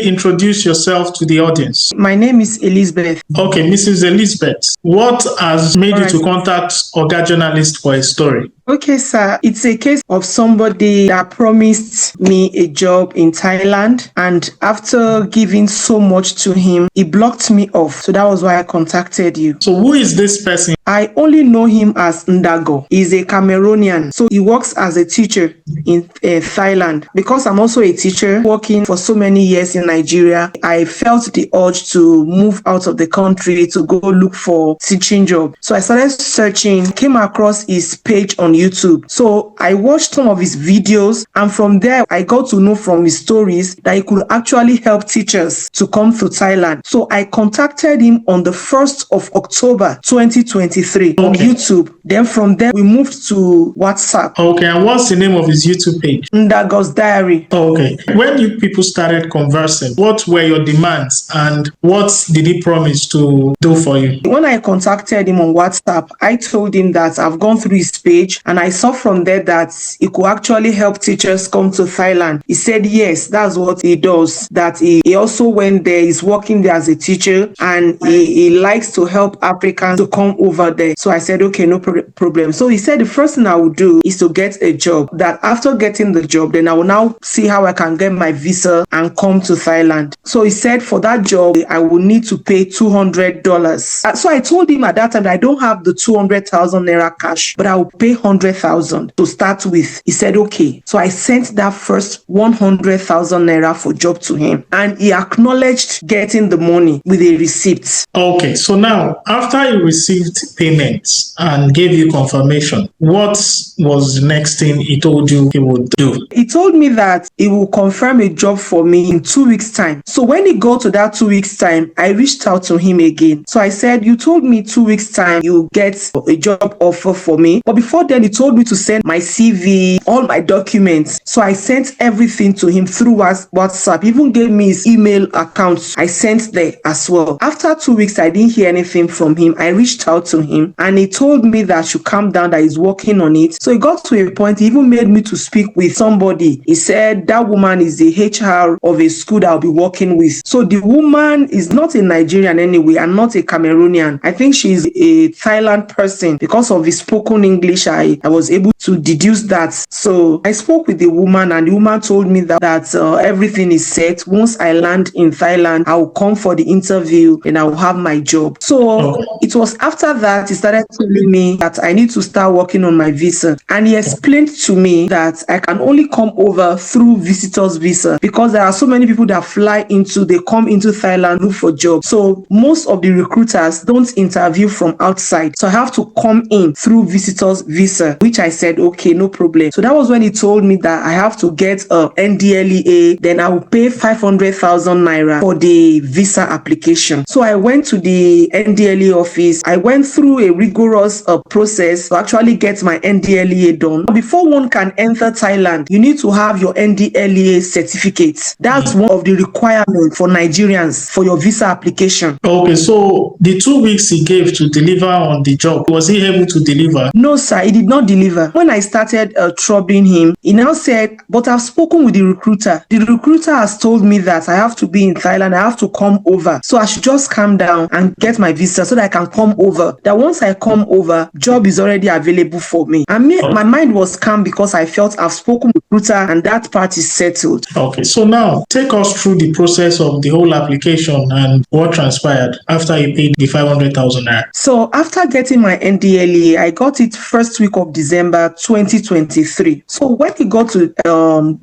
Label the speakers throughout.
Speaker 1: introduce yourself to the audience?
Speaker 2: My name is Elizabeth.
Speaker 1: Okay, Mrs. Elizabeth, what has made you to contact Oga Journalist for a story?
Speaker 2: Okay, sir. It's a case of somebody that promised me a job in Thailand, and after giving so much to him, he blocked me off. So that was why I contacted you.
Speaker 1: So who is this person?
Speaker 2: I only know him as Ndangoh. He's a Cameroonian. So he works as a teacher in Thailand. Because I'm also a teacher working for so many years in Nigeria, I felt the urge to move out of the country to go look for teaching job. So I started searching, came across his page on YouTube. So I watched some of his videos, and from there I got to know from his stories that he could actually help teachers to come to Thailand. So I contacted him on the 1st of October 2023 on YouTube. Then from there we moved to WhatsApp.
Speaker 1: Okay, and what's the name of his YouTube page?
Speaker 2: Ndagoh's Diary.
Speaker 1: Okay. When you people started conversing, what were your demands and what did he promise to do for you?
Speaker 2: When I contacted him on WhatsApp, I told him that I've gone through his page and I saw from there that he could actually help teachers come to Thailand. He said yes, that's what he does. That he also went there, he's working there as a teacher, and he likes to help Africans to come over there. So I said, okay, no problem. So he said the first thing I would do is to get a job. That after getting the job, then I will now see how I can get my visa and come to Thailand. So he said for that job, I will need to pay $200. So I told him at that time that I don't have the 200,000 naira cash, but I will pay 100,000 to start with. He said, okay. So I sent that first 100,000 naira for job to him, and he acknowledged getting the money with a receipt.
Speaker 1: Okay, so now after he received payments and gave you confirmation, what was the next thing he told you he would do?
Speaker 2: He told me that he will confirm a job for me in 2 weeks' time. So when he got to that 2 weeks' time, I reached out to him again. So I said, you told me 2 weeks' time you get a job offer for me. But before then, he told me to send my CV, all my documents. So I sent everything to him through WhatsApp. He even gave me his email account. I sent there as well. After 2 weeks, I didn't hear anything from him. I reached out to him and he told me that I should calm down, that he's working on it. So it got to a point, he even made me to speak with somebody. He said that woman is the HR of a school that I'll be working with. So the woman is not a Nigerian anyway and not a Cameroonian. I think she's a Thailand person. Because of his spoken English, I was able to deduce that. So I spoke with the woman and the woman told me that everything is set. Once I land in Thailand, I will come for the interview and I will have my job. So it was after that he started telling me that I need to start working on my visa. And he explained to me that I can only come over through visitor's visa because there are so many people that they come into Thailand, look for jobs. So most of the recruiters don't interview from outside. So I have to come in through visitor's visa, which I said, okay, no problem. So that was when he told me that I have to get a NDLEA, then I will pay 500,000 naira for the visa application. So I went to the NDLEA office. I went through a rigorous process to actually get my NDLEA done. Before one can enter Thailand, you need to have your NDLEA certificate. That's one of the requirements for Nigerians for your visa application.
Speaker 1: Okay, so the 2 weeks he gave to deliver on the job, was he able to deliver?
Speaker 2: No, sir, he did not deliver. When I started troubling him, he now said, but I've spoken with the recruiter. The recruiter has told me that I have to be in Thailand, I have to come over. So I should just calm down and get my visa so that I can come over. That once I come over, job is already available for me. My mind was calm because I felt I've spoken with the recruiter and that part is settled.
Speaker 1: Okay, so now take us through the process of the whole application and what transpired after you paid the 500,000 naira.
Speaker 2: So after getting my NDLEA, I got it first week of December 2023. So when he got to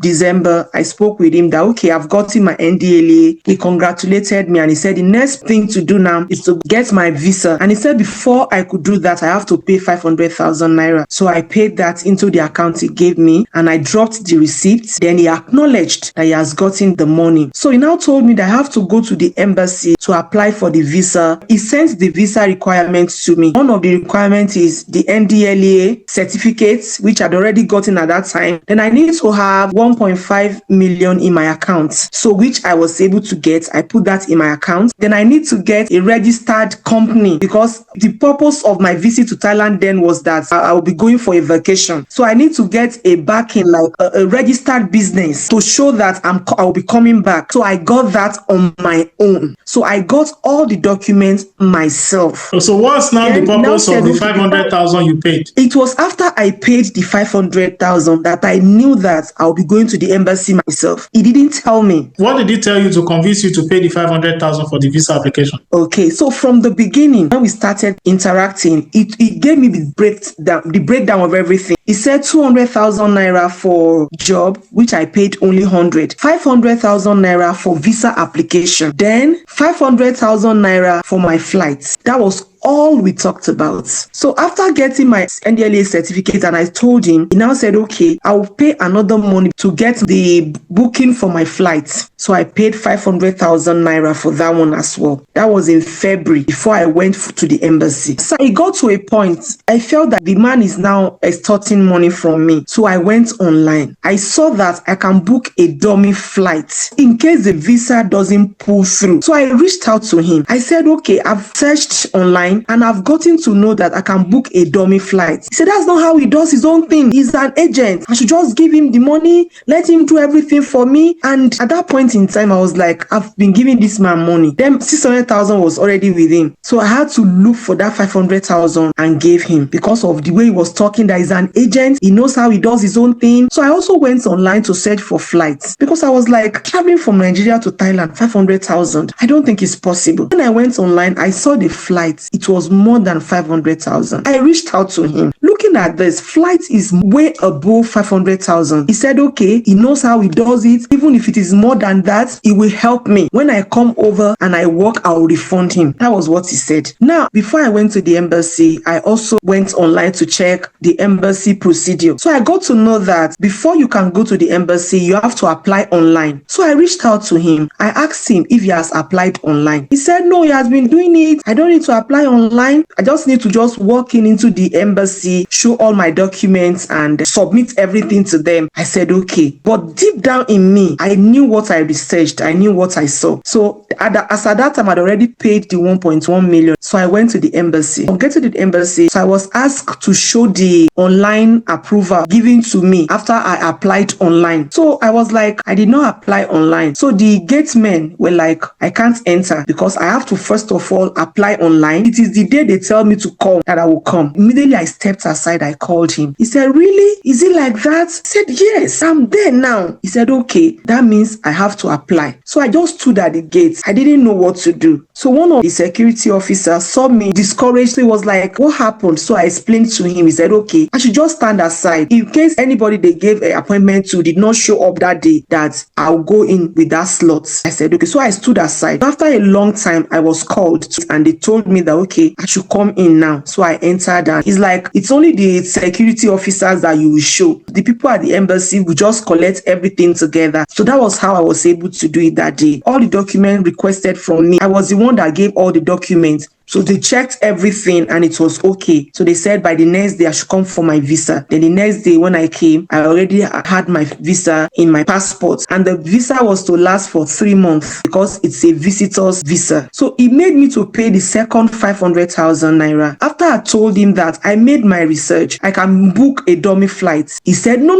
Speaker 2: December, I spoke with him that, okay, I've gotten my NDLEA. He congratulated me and he said the next thing to do now is to get my visa. And he said before I could do that, I have to pay 500,000 naira. So I paid that into the account he gave me and I dropped the receipt. Then he acknowledged that he has gotten the money. So he now told me that I have to go to the embassy to apply for the visa. He sent the visa requirements to me. One of the requirements is the NDLEA, certificates, which I'd already gotten at that time. Then I need to have 1.5 million in my account. So which I was able to get. I put that in my account. Then I need to get a registered company, because the purpose of my visit to Thailand then was that I will be going for a vacation. So I need to get a backing, like a registered business, to show that I'll be coming back. So I got that on my own. So I got all the documents myself.
Speaker 1: So what's now the purpose of the 500,000 you paid?
Speaker 2: It was after I paid the 500,000 that I knew that I'll be going to the embassy myself. He didn't tell me.
Speaker 1: What did he tell you to convince you to pay the 500,000 for the visa application?
Speaker 2: Okay, so from the beginning, when we started interacting, it gave me the breakdown of everything. He said 200,000 naira for job, which I paid only 100. 500,000 naira for visa application. Then 500,000 naira for my flights. That was all we talked about. So after getting my NDLA certificate, and I told him, he now said, okay, I will pay another money to get the booking for my flights. So I paid 500,000 naira for that one as well. That was in February, before I went to the embassy. So it got to a point, I felt that the man is now extorting money from me. So I went online. I saw that I can book a dummy flight in case the visa doesn't pull through. So I reached out to him. I said, okay, I've searched online and I've gotten to know that I can book a dummy flight. He said, that's not how he does his own thing. He's an agent. I should just give him the money, let him do everything for me. And at that point in time, I was like, I've been giving this man money. Then 600,000 was already with him. So I had to look for that 500,000 and gave him, because of the way he was talking, that he's an agent. He knows how he does his own thing. So I also went online to search for flights, because I was like, traveling from Nigeria to Thailand, 500,000. I don't think it's possible. When I went online, I saw the flights. It was more than 500,000. I reached out to him. Looking at this, flight is way above 500,000. He said, okay, he knows how he does it. Even if it is more than that, it will help me. When I come over and I work, I will refund him. That was what he said. Now, before I went to the embassy, I also went online to check the embassy procedure. So I got to know that before you can go to the embassy, you have to apply online. So I reached out to him. I asked him if he has applied online. He said, no, he has been doing it. I don't need to apply online. I just need to walk into the embassy, show all my documents and submit everything to them. I said, okay. But deep down in me, I knew what I researched. I knew what I saw. So as at that time, I'd already paid the 1.1 million. So I went to the embassy. I'll get to the embassy. So I was asked to show the online approval given to me after I applied online. So I was like, I did not apply online. So the gatemen were like, I can't enter because I have to first of all apply online. It is the day they tell me to come that I will come. Immediately I stepped aside. I called him. He said, really? Is it like that? I said, yes, I'm there now. He said, okay, that means I have to apply. So I just stood at the gate. I didn't know what to do. So one of the security officers saw me discouraged. So he was like, what happened? So I explained to him. He said, okay, I should just stand aside. In case anybody they gave an appointment to did not show up that day, that I'll go in with that slot. I said, okay. So I stood aside. After a long time, I was called and they told me that, okay, I should come in now. So I entered and it's like, it's only the security officers that you will show. The people at the embassy will just collect everything together. So that was how I was able to do it that day. All the documents requested from me, I was the one that gave all the documents. So they checked everything and it was okay. So they said by the next day I should come for my visa. Then the next day when I came, I already had my visa in my passport. And the visa was to last for 3 months because it's a visitor's visa. So he made me to pay the second 500,000 naira. After I told him that I made my research, I can book a dummy flight. He said, no.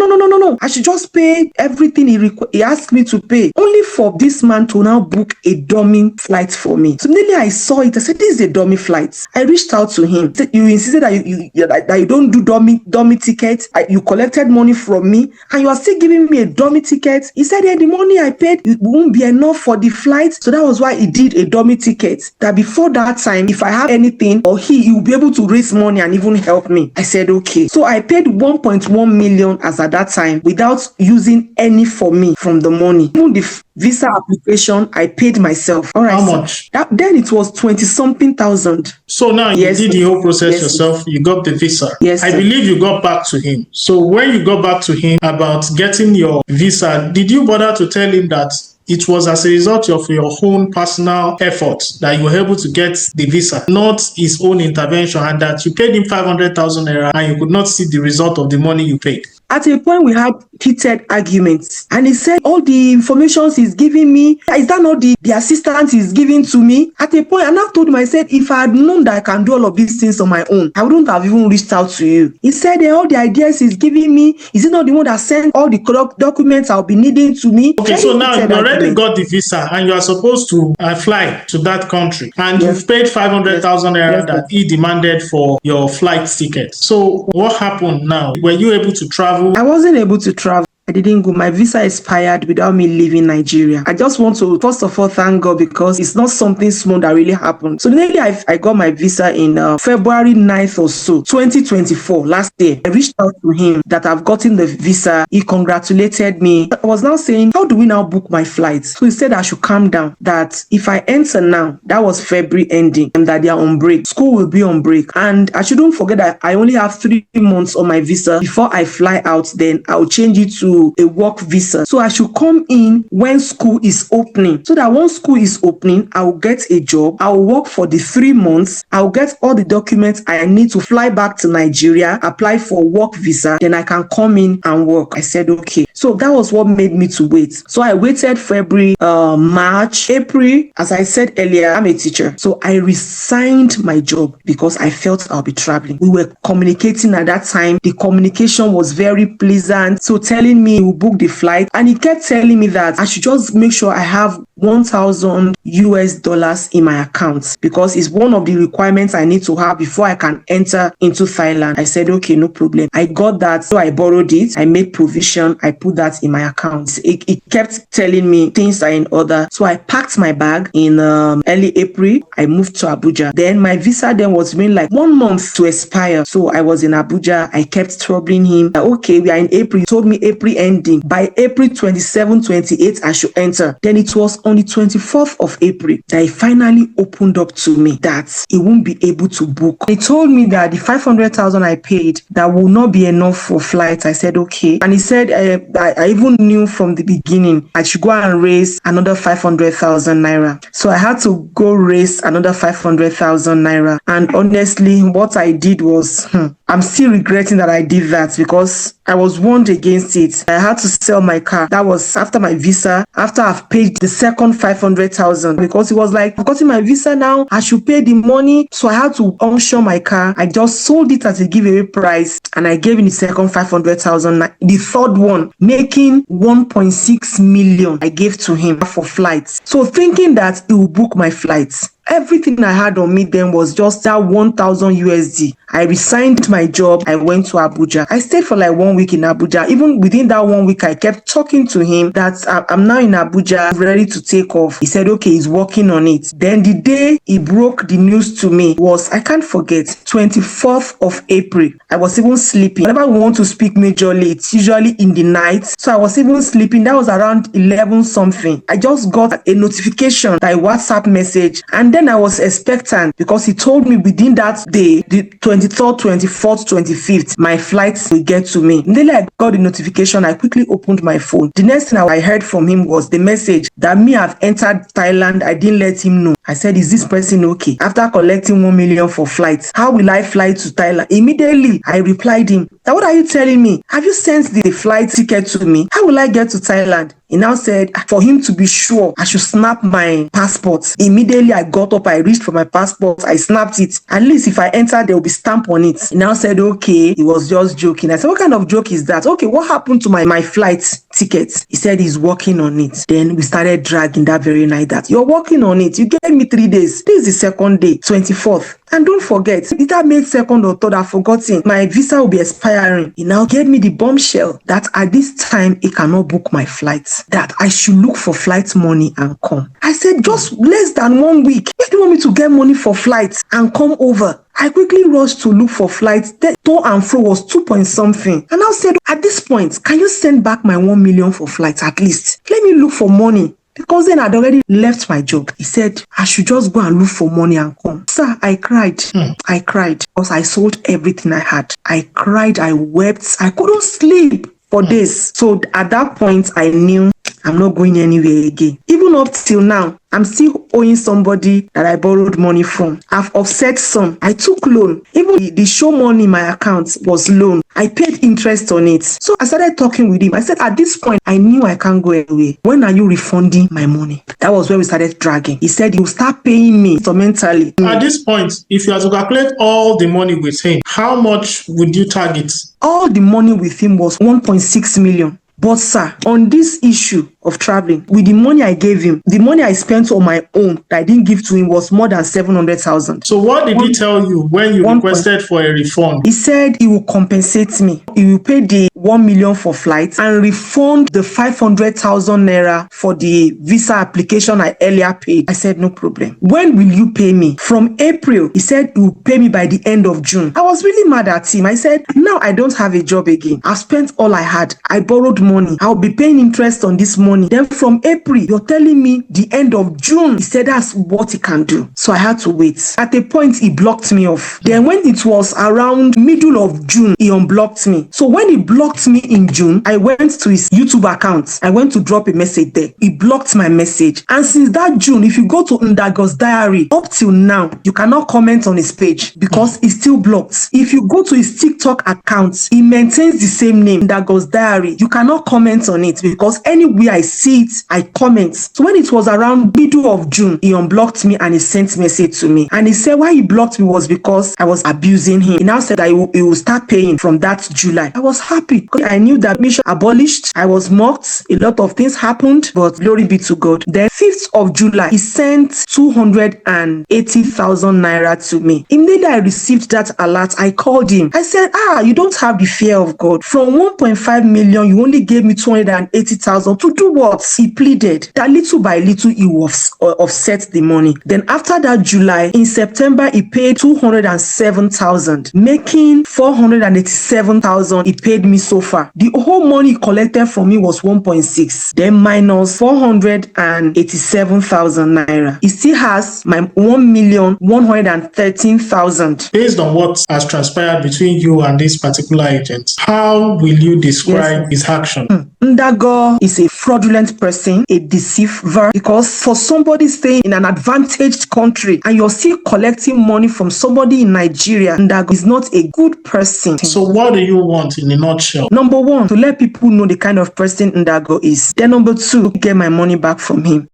Speaker 2: I should just pay everything he asked me to pay. Only for this man to now book a dummy flight for me. So immediately I saw it. I said, this is a dummy flights. I reached out to him. You insisted that you don't do dummy tickets. You collected money from me and you are still giving me a dummy ticket. He said, the money I paid it won't be enough for the flight. So that was why he did a dummy ticket. That before that time, if I have anything or he will be able to raise money and even help me. I said, okay. So I paid 1.1 million as at that time without using any for me from the money. Even the visa application, I paid myself. All right.
Speaker 1: How much?
Speaker 2: Then it was 20-something thousand.
Speaker 1: So now you did the whole process yourself. You got the visa.
Speaker 2: Yes.
Speaker 1: I believe you got back to him. So when you got back to him about getting your visa, did you bother to tell him that it was as a result of your own personal effort that you were able to get the visa, not his own intervention, and that you paid him 500,000 naira and you could not see the result of the money you paid.
Speaker 2: At a point, we had heated arguments, and he said, all the information he's giving me, is that not the assistance he's giving to me? At a point, and I told him, I said, if I had known that I can do all of these things on my own, I wouldn't have even reached out to you. He said, all the ideas he's giving me, is it not the one that sent all the documents I'll be needing to me?
Speaker 1: Okay, so now you already got the visa and you are supposed to fly to that country, and you've paid 500,000 naira that he demanded for your flight ticket. So what happened now? Were you able to travel?
Speaker 2: I wasn't able to travel. I didn't go. My visa expired without me leaving Nigeria. I just want to, first of all, thank God, because it's not something small that really happened. So lately, I got my visa in February 9th or so, 2024, last year. I reached out to him that I've gotten the visa. He congratulated me. I was now saying, how do we now book my flights? So he said I should calm down, that if I enter now, that was February ending, and that they are on break. School will be on break. And I shouldn't forget that I only have 3 months on my visa. Before I fly out, then I'll change it to a work visa. So I should come in when school is opening, so that once school is opening, I will get a job. I will work for the 3 months. I'll get all the documents I need to fly back to Nigeria, apply for work visa, then I can come in and work. I said, okay. So that was what made me to wait. So I waited February, March, April. As I said earlier, I'm a teacher. So I resigned my job because I felt I'll be traveling. We were communicating at that time. The communication was very pleasant. So telling me he will book the flight, and he kept telling me that I should just make sure I have $1,000 in my account, because it's one of the requirements I need to have before I can enter into Thailand. I said, okay, no problem. I got that. So I borrowed it. I made provision. I put that in my account. It kept telling me things are in order. So I packed my bag in early April. I moved to Abuja. Then my visa then was been like 1 month to expire. So I was in Abuja. I kept troubling him. Okay, we are in April. He told me April ending. By April 27, 28, I should enter. Then it was on the 24th of April that he finally opened up to me that he won't be able to book. He told me that the 500,000 I paid, that will not be enough for flights. I said, okay. And he said, I even knew from the beginning I should go and raise another 500,000 naira. So I had to go raise another 500,000 naira. And honestly, what I did was, I'm still regretting that I did that, because I was warned against it. I had to sell my car. That was after my visa, after I've paid the second 500,000, because it was like, I've gotten my visa now, I should pay the money. So I had to onshore my car. I just sold it at a giveaway price, and I gave him the second 500,000. The third one, making 1.6 million, I gave to him for flights. So thinking that he will book my flights. Everything I had on me then was just that 1,000 USD. I resigned my job. I went to Abuja. I stayed for like 1 week in Abuja. Even within that 1 week, I kept talking to him that I'm now in Abuja, ready to take off. He said, okay, he's working on it. Then the day he broke the news to me was, I can't forget, 24th of April. I was even sleeping. Whenever we want to speak majorly, it's usually in the night. So I was even sleeping. That was around 11 something. I just got a notification, by WhatsApp message, and then I was expectant, because he told me within that day, the 23rd, 24th, 25th, my flights will get to me. Immediately I got the notification, I quickly opened my phone. The next thing I heard from him was the message that me have entered Thailand. I didn't let him know. I said, is this person okay? After collecting 1 million for flights, how will I fly to Thailand? Immediately I replied him, now what are you telling me? Have you sent the flight ticket to me? How will I get to Thailand? He now said, for him to be sure, I should snap my passport. Immediately I got up, I reached for my passport, I snapped it. At least if I enter, there will be stamp on it. He now said, okay, he was just joking. I said, what kind of joke is that? Okay, what happened to my flight ticket? He said he's working on it. Then we started dragging that very night that you're working on it. You gave me 3 days. This is the second day, 24th. And don't forget, either May 2nd or 3rd, I've forgotten, my visa will be expiring. He now gave me the bombshell that at this time, he cannot book my flights, that I should look for flight money and come. I said, just less than 1 week. If you want me to get money for flights and come over, I quickly rushed to look for flights. The to and fro was 2 point something. And I said, at this point, can you send back my 1 million for flights at least? Let me look for money. Because then I'd already left my job. He said, I should just go and look for money and come. Sir, I cried. I cried because I sold everything I had. I cried. I wept. I couldn't sleep for days. So at that point, I knew I'm not going anywhere again. Even up till now, I'm still owing somebody that I borrowed money from. I've offset some. I took loan. Even the show money in my account was loan. I paid interest on it. So I started talking with him. I said, at this point, I knew I can't go away. When are you refunding my money? That was when we started dragging. He said he'll start paying me instrumentally.
Speaker 1: At this point, if you have to calculate all the money with him, how much would you target?
Speaker 2: All the money with him was 1.6 million. But sir, on this issue of traveling, with the money I gave him, the money I spent on my own that I didn't give to him was more than 700,000.
Speaker 1: So what did he tell you when you requested for a refund?
Speaker 2: He said he will compensate me. He will pay the 1 million for flights and refund the 500,000 naira for the visa application I earlier paid. I said, no problem. When will you pay me? From April, he said he will pay me by the end of June. I was really mad at him. I said, now I don't have a job again. I've spent all I had. I borrowed money. I'll be paying interest on this money. Then from April, you're telling me the end of June. He said that's what he can do. So I had to wait. At a point, he blocked me off. Then when it was around middle of June, he unblocked me. So when he blocked me in June, I went to his YouTube account. I went to drop a message there. He blocked my message. And since that June, if you go to Ndagoh's diary, up till now, you cannot comment on his page because it's still blocked. If you go to his TikTok account, he maintains the same name, Ndagoh's diary. You cannot comment on it because anywhere I see it, I comment. So when it was around middle of June, he unblocked me and he sent message to me. And he said why he blocked me was because I was abusing him. He now said that he will start paying from that July. I was happy because I knew that mission abolished. I was mocked. A lot of things happened, but glory be to God. Then 5th of July, he sent 280,000 naira to me. Immediately I received that alert, I called him. I said, you don't have the fear of God. From 1.5 million, you only gave me 280,000 to do what? He pleaded that little by little he will offset the money. Then after that July, in September, he paid 207,000, making 487,000 he paid me so far. The whole money he collected from me was 1.6, then minus 487,000 naira. He still has my 1,113,000.
Speaker 1: Based on what has transpired between you and this particular agent, how will you describe his action?
Speaker 2: Ndangoh is a fraudulent person, a deceiver, because for somebody staying in an advantaged country and you're still collecting money from somebody in Nigeria, Ndangoh is not a good person.
Speaker 1: So what do you want in a nutshell?
Speaker 2: Number one, to let people know the kind of person Ndangoh is. Then number two, get my money back from him.